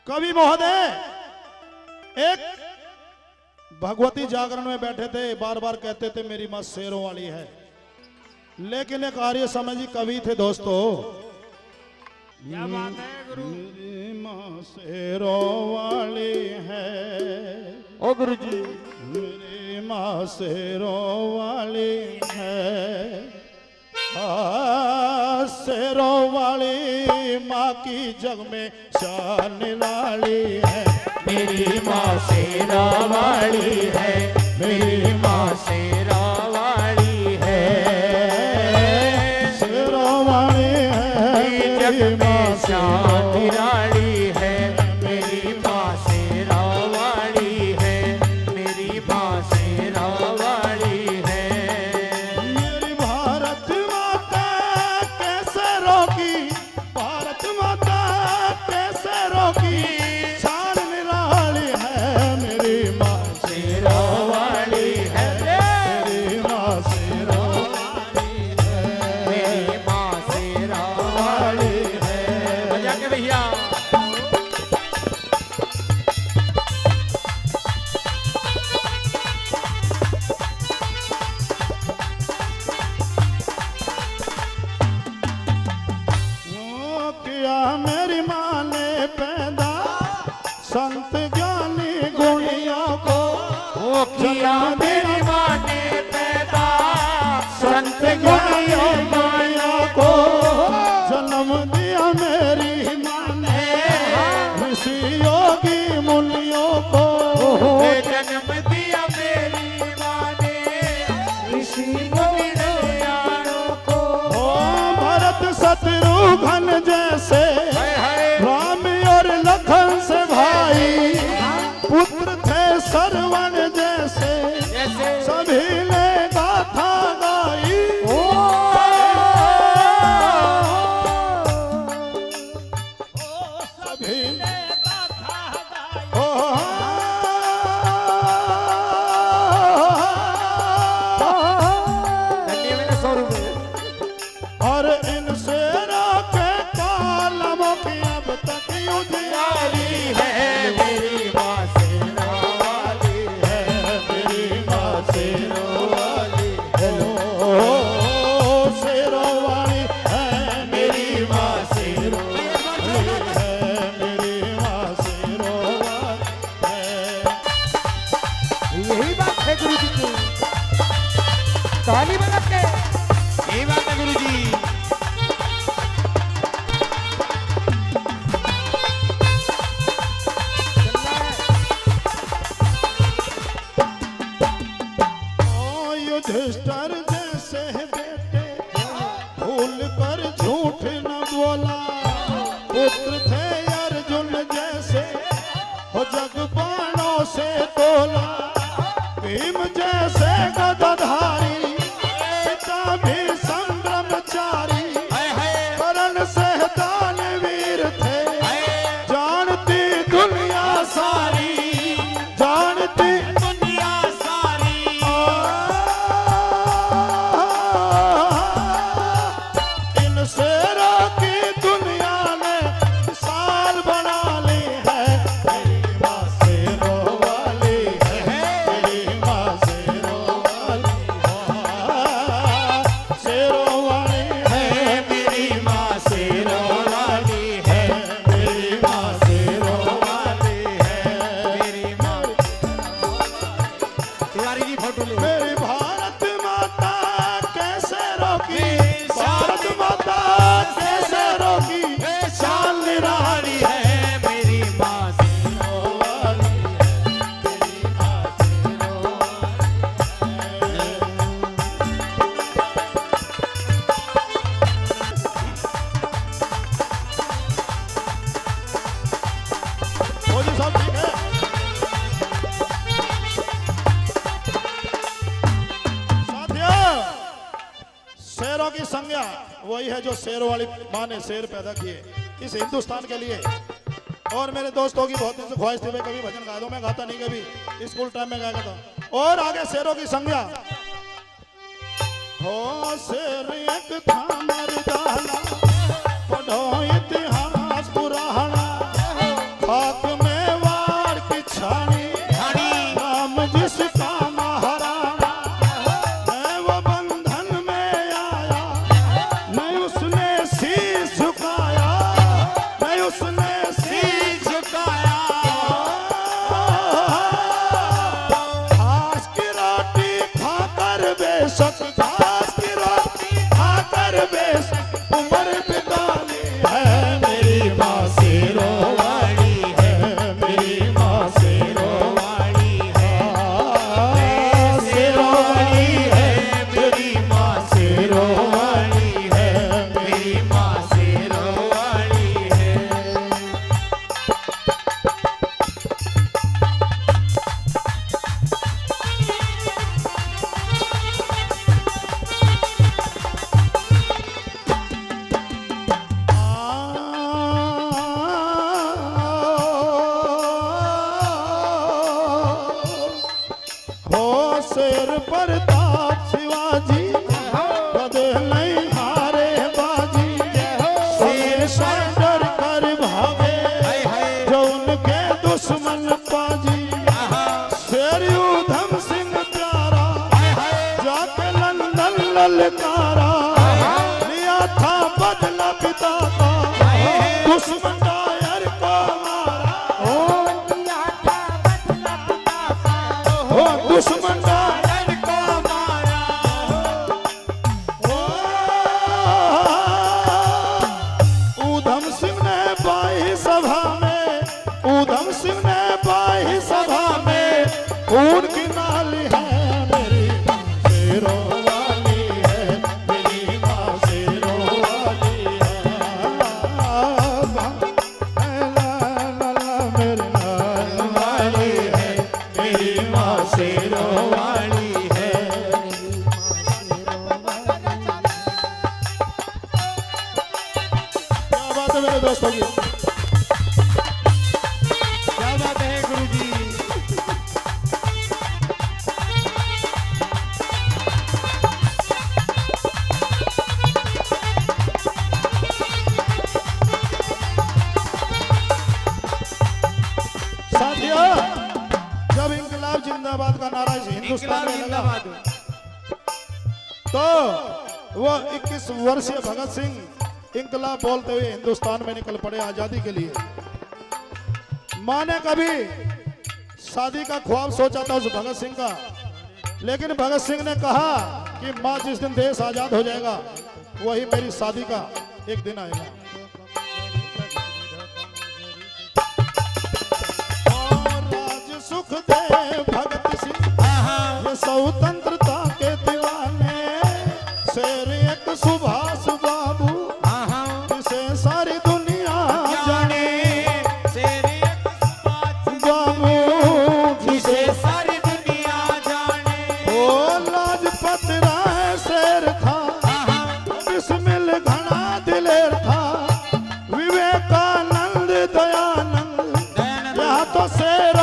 कवि महोदय एक भगवती जागरण में बैठे थे, बार बार कहते थे मेरी मां शेरों वाली है, लेकिन एक आर्य समाजी कवि थे दोस्तों। क्या बात है गुरु? मेरी मां शेरों वाली है, ओ गुरु जी मेरी मां शेरों वाली है, शेरों वाली माँ की जग में शान निराली है। मेरी माँ शेरा वाली है, मेरी माँ शेरा वाली है, शेरों वाली है जग मेरी में माँ शान निराली है। मेरी माँ शेरा वाली है, मेरी माँ शेरा वाली है। मेरी भारत माता कैसे रोकी, भारत माता कैसे रोकी, शान निराली है मेरी माँ शेरा वाली है, मेरी माँ शेरों वाली है, मेरी माँ शेरा वाली है। बजा के भैया ओ किया मेरी माँ ने पैदा संत ज्ञानी गुणियों को, वो किया मेरी माँ ने पैदा संत ज्ञानियों गुणियों को जन्म दिया मेरी माँ ने ऋषि योगी मुनियों को, जन्म दिया मेरी माँ ने ऋषि मुनियों को। ओ भरत शत्रुघ्न जैसे राम और लखन से भाई, पुत्र थे सरवण जैसे सभी ने गाथा गाई। सभी ने गाथा गाई। और इन शेरों के कालमों की अब तक उजियारी है मेरी माँ शेरों वाली है, मेरी माँ शेरों वाली है, ओ शेरों वाली है मेरी माँ शेरों वाली है, मेरी माँ शेरों वाली है। यही बात है गुरु जी की, ताली बजा के यही बात है गुरु जी। ओ युधिष्ठिर जैसे बेटे भूल कर झूठ न बोला, पुत्र थे अर्जुन जैसे हो जग बाणों से तोला, भीम जैसे गदाधारी पिता भी संग्रामचारी, कर्ण से दानवीर थे जानती दुनिया सारी, जानती दुनिया सारी। इन शेरों की दुनिया ने मिसाल बना ली है, मेरी माँ शेरों वाली है, मेरी माँ शेरों वाली है, शेरों वाली है मेरी माँ शेरों वाली है, मेरी माँ शेरों वाली है, मेरी माँ तिवारी जी फोटो ले। मेरी भारत माता कैसे रोकी, भारत माता कैसे रोकी, शान निराली है मेरी माँ शेरों वाली है, मेरी माँ शेरों वाली है। मोदी साहब ठीक है। साथियों, शेरों की संज्ञा वही है जो शेरों वाली माँ ने शेर पैदा किए इस हिंदुस्तान के लिए। और मेरे दोस्तों की बहुत दिन से ख्वाहिश थी मैं कभी भजन गा दूं, मैं गाता नहीं, कभी स्कूल टाइम में गाया था। और आगे शेरों की संज्ञा हो, शेर एक था मर्दाना, पढ़ो इतिहास पुराना, खाक में वार की छानी नाम जिसका महाराणा मैं वो बंधन में आया नहीं उसने शीश झुकाया नहीं उसने शीश झुकाया घास की रोटी खाकर बेशक घास की रोटी खाकर बेशक उम्र बितानी है मेरी माँ शेरों वाली है मेरी माँ शेरों वाली है शेरों वाली है मेरी माँ शेरों वाली है मेरी माँ शेरों वाली है। हो शेर प्रताप शिवाजी कदे नहीं हारे बाजी शेर से डर कर भागे जो उनके दुश्मन पाजी शेर ऊधम सिंह प्यारा जाके लंदन ललकारा लिया था बदला पिता का दुश्मन दायर को मारा ओ दुश्मन दायर को मारा ऊधम सिंह ने बाई सभा में ऊधम सिंह ने बाई सभा में खून की नाली है मेरी माँ शेरों वाली है मेरी माँ शेरों वाली है मेरी माँ वाली है मेरी माँ शेरों वाली है। क्या बात है मेरे दोस्तों की क्या बात है गुरुजी। साथियों जब इंकलाब जिंदाबाद का नारा इस हिंदुस्तान इंकलाब में लगा जिंदाबाद। तो वो 21 वर्षीय भगत सिंह इंकलाब बोलते हुए हिंदुस्तान में निकल पड़े आजादी के लिए। माँ ने कभी शादी का ख्वाब सोचा था उस भगत सिंह का, लेकिन भगत सिंह ने कहा कि माँ जिस दिन देश आजाद हो जाएगा वही मेरी शादी का एक दिन आएगा। और राज सुख दे भगत सिंह ये स्वतंत्रता के दीवाने शेर एक सुभाष बाबू जिसे सारी दुनिया जाने बाबू जिसे सारी दुनिया जाने ओ लाजपत राय शेर था बिस्मिल घना दिलेर था विवेकानंद दयानंद यहाँ तो शेर